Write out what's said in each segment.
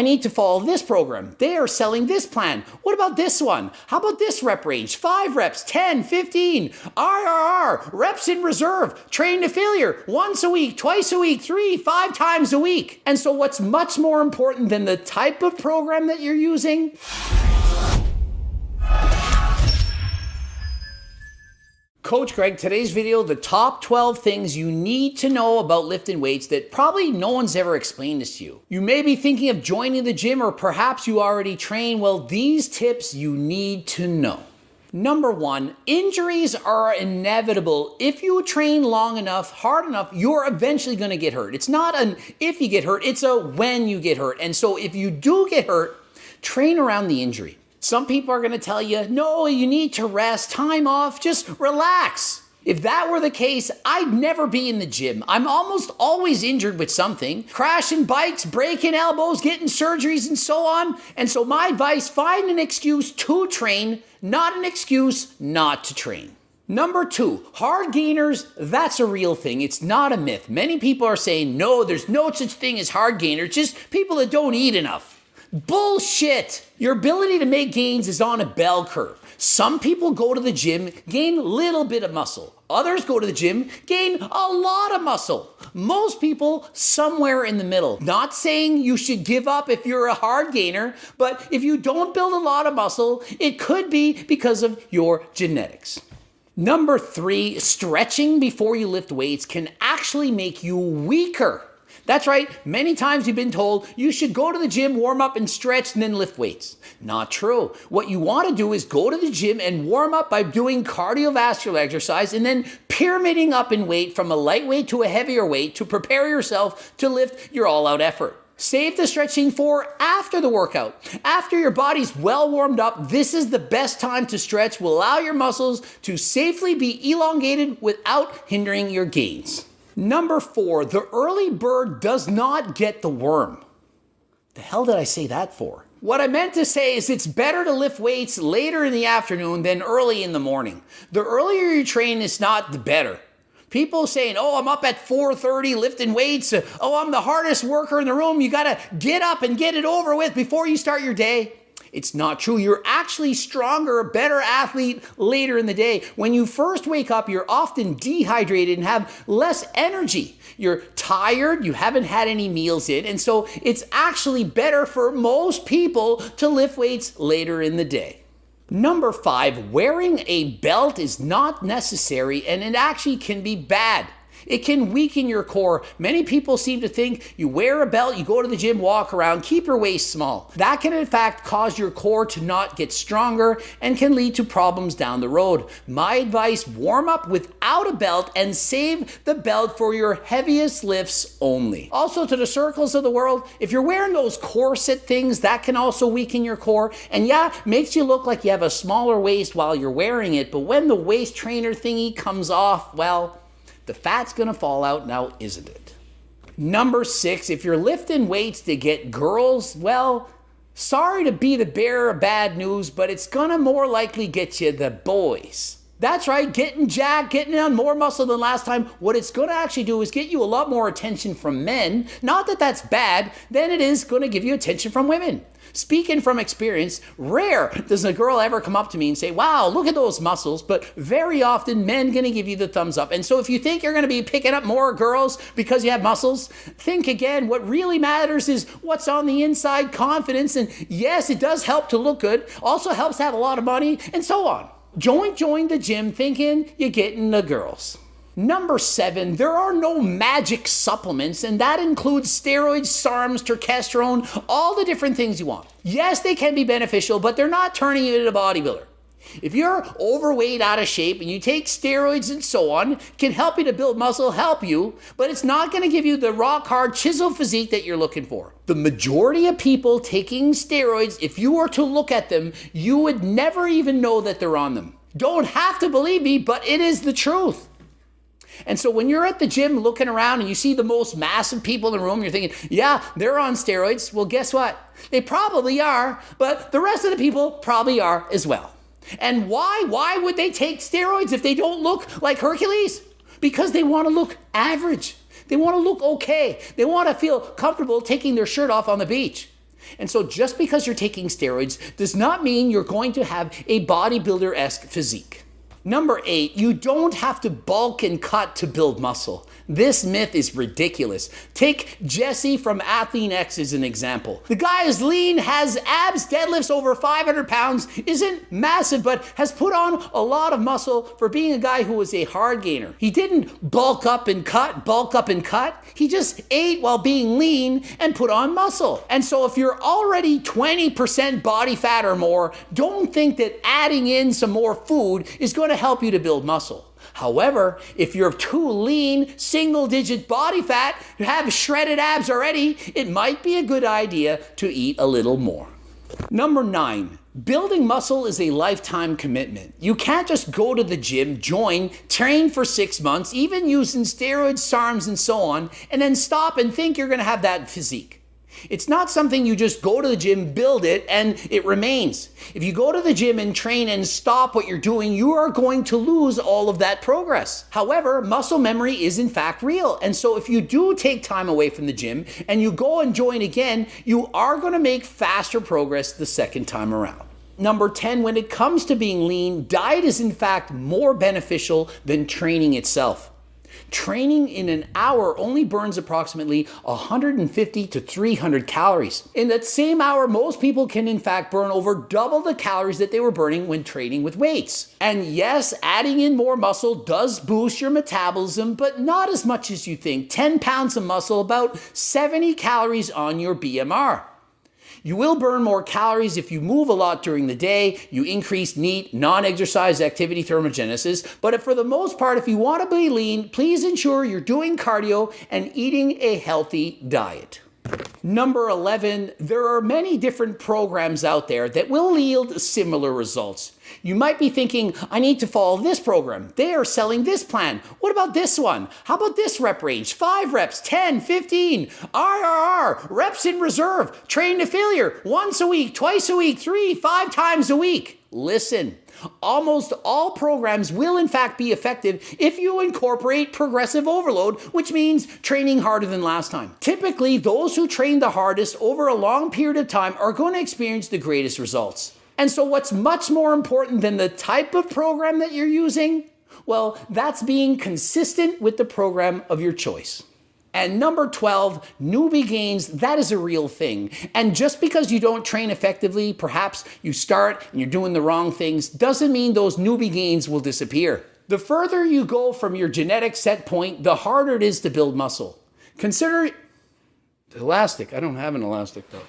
I need to follow this program. They are selling this plan. What about this one? How about this rep range? 5 reps, 10, 15, RRR, reps in reserve, train to failure, once a week, twice a week, 3, 5 times a week. And so what's much more important than the type of program that you're using? Coach Greg, today's video, the top 12 things you need to know about lifting weights that probably no one's ever explained this to you. You may be thinking of joining the gym, or perhaps you already train. Well, these tips you need to know. Number 1, injuries are inevitable. If you train long enough, hard enough, you're eventually going to get hurt. It's not an if you get hurt, it's a when you get hurt. And so if you do get hurt, train around the injury. Some people are going to tell you, no, you need to rest, time off, just relax. If that were the case, I'd never be in the gym. I'm almost always injured with something, crashing bikes, breaking elbows, getting surgeries, and so on. And so my advice, find an excuse to train, not an excuse not to train. Number 2, hard gainers, that's a real thing. It's not a myth. Many people are saying, no, there's no such thing as hard gainers, just people that don't eat enough. Bullshit! Your ability to make gains is on a bell curve. Some people go to the gym, gain a little bit of muscle. Others go to the gym, gain a lot of muscle. Most people somewhere in the middle. Not saying you should give up if you're a hard gainer, but if you don't build a lot of muscle, it could be because of your genetics. Number 3, stretching before you lift weights can actually make you weaker. That's right, many times you've been told you should go to the gym, warm up and stretch, and then lift weights. Not true. What you want to do is go to the gym and warm up by doing cardiovascular exercise and then pyramiding up in weight from a lightweight to a heavier weight to prepare yourself to lift your all-out effort. Save the stretching for after the workout. After your body's well warmed up, this is the best time to stretch, will allow your muscles to safely be elongated without hindering your gains. Number 4, the early bird does not get the worm. The hell did I say that for? What I meant to say is it's better to lift weights later in the afternoon than early in the morning. The earlier you train, it's not the better. People saying, oh, I'm up at 4:30 lifting weights. Oh, I'm the hardest worker in the room. You got to get up and get it over with before you start your day. It's not true. You're actually stronger, a better athlete later in the day. When you first wake up, you're often dehydrated and have less energy. You're tired, you haven't had any meals in, and so it's actually better for most people to lift weights later in the day. Number 5, wearing a belt is not necessary, and it actually can be bad. It can weaken your core. Many people seem to think you wear a belt, you go to the gym, walk around, keep your waist small. That can in fact cause your core to not get stronger and can lead to problems down the road. My advice, warm up without a belt and save the belt for your heaviest lifts only. Also, to the circles of the world, if you're wearing those corset things, that can also weaken your core. And yeah, makes you look like you have a smaller waist while you're wearing it, but when the waist trainer thingy comes off, well, the fat's gonna fall out now, isn't it? Number 6, if you're lifting weights to get girls, well, sorry to be the bearer of bad news, but it's gonna more likely get you the boys. That's right, getting jacked, getting on more muscle than last time, what it's gonna actually do is get you a lot more attention from men. Not that that's bad, then it is gonna give you attention from women. Speaking from experience, rare does a girl ever come up to me and say, wow, look at those muscles, but very often men gonna give you the thumbs up. And so if you think you're gonna be picking up more girls because you have muscles, think again. What really matters is what's on the inside, confidence, and yes, it does help to look good, also helps to have a lot of money, and so on. Don't join the gym thinking you're getting the girls. Number 7, there are no magic supplements, and that includes steroids, SARMs, testosterone, all the different things you want. Yes, they can be beneficial, but they're not turning you into a bodybuilder. If you're overweight, out of shape, and you take steroids and so on, can help you to build muscle, help you, but it's not going to give you the rock hard chisel physique that you're looking for. The majority of people taking steroids, if you were to look at them, you would never even know that they're on them. Don't have to believe me, but it is the truth. And so when you're at the gym looking around and you see the most massive people in the room, you're thinking, yeah, they're on steroids. Well, guess what? They probably are, but the rest of the people probably are as well. And why? Why would they take steroids if they don't look like Hercules? Because they want to look average. They want to look okay. They want to feel comfortable taking their shirt off on the beach. And so just because you're taking steroids does not mean you're going to have a bodybuilder-esque physique. Number 8, you don't have to bulk and cut to build muscle. This myth is ridiculous. Take Jesse from Athlete X as an example. The guy is lean, has abs, deadlifts over 500 pounds, isn't massive, but has put on a lot of muscle for being a guy who was a hard gainer. He didn't bulk up and cut. He just ate while being lean and put on muscle. And so if you're already 20% body fat or more, don't think that adding in some more food is going to help you to build muscle. However, if you're too lean, single-digit body fat, you have shredded abs already, it might be a good idea to eat a little more. Number 9, building muscle is a lifetime commitment. You can't just go to the gym, join, train for 6 months, even using steroids, SARMs, and so on, and then stop and think you're going to have that physique. It's not something you just go to the gym, build it, and it remains. If you go to the gym and train and stop what you're doing, you are going to lose all of that progress. However, muscle memory is in fact real. And so if you do take time away from the gym and you go and join again, you are going to make faster progress the second time around. Number 10, when it comes to being lean, diet is in fact more beneficial than training itself. Training in an hour only burns approximately 150 to 300 calories. In that same hour, most people can in fact burn over double the calories that they were burning when training with weights. And yes, adding in more muscle does boost your metabolism, but not as much as you think. 10 pounds of muscle, about 70 calories on your BMR. You will burn more calories if you move a lot during the day, you increase NEAT, non-exercise activity thermogenesis, but for the most part, if you want to be lean, please ensure you're doing cardio and eating a healthy diet. Number 11, there are many different programs out there that will yield similar results. You might be thinking, I need to follow this program. They are selling this plan. What about this one? How about this rep range? 5 reps, 10, 15, RRR, reps in reserve, train to failure, once a week, twice a week, 3, 5 times a week. Listen, almost all programs will in fact be effective if you incorporate progressive overload, which means training harder than last time. Typically, those who train the hardest over a long period of time are going to experience the greatest results. And so what's much more important than the type of program that you're using? Well, that's being consistent with the program of your choice. And number 12, Newbie Gains, that is a real thing. And just because you don't train effectively, perhaps you start and you're doing the wrong things, doesn't mean those Newbie Gains will disappear. The further you go from your genetic set point, the harder it is to build muscle. Consider elastic. I don't have an elastic though.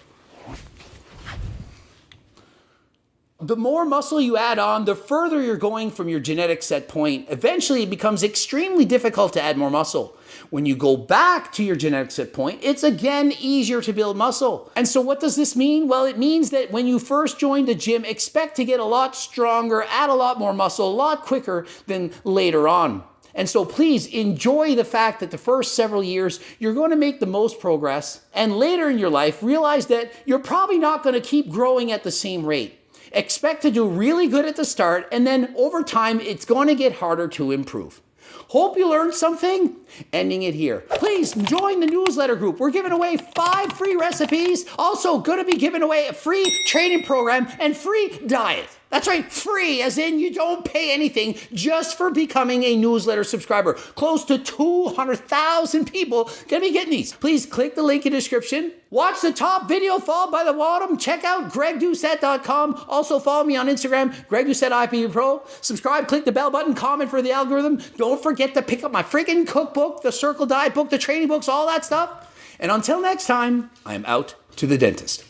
The more muscle you add on, the further you're going from your genetic set point. Eventually, it becomes extremely difficult to add more muscle. When you go back to your genetic set point, it's again easier to build muscle. And so what does this mean? Well, it means that when you first join the gym, expect to get a lot stronger, add a lot more muscle, a lot quicker than later on. And so please enjoy the fact that the first several years, you're going to make the most progress. And later in your life, realize that you're probably not going to keep growing at the same rate. Expect to do really good at the start, and then over time, it's going to get harder to improve. Hope you learned something. Ending it here. Please join the newsletter group. We're giving away 5 free recipes. Also, going to be giving away a free training program and free diet. That's right, free, as in you don't pay anything just for becoming a newsletter subscriber. Close to 200,000 people gonna be getting these. Please click the link in the description. Watch the top video followed by the bottom. Check out gregdoucette.com. Also follow me on Instagram, GregDoucetteIPP Pro. Subscribe, click the bell button, comment for the algorithm. Don't forget to pick up my freaking cookbook, the Circle Diet book, the training books, all that stuff. And until next time, I am out to the dentist.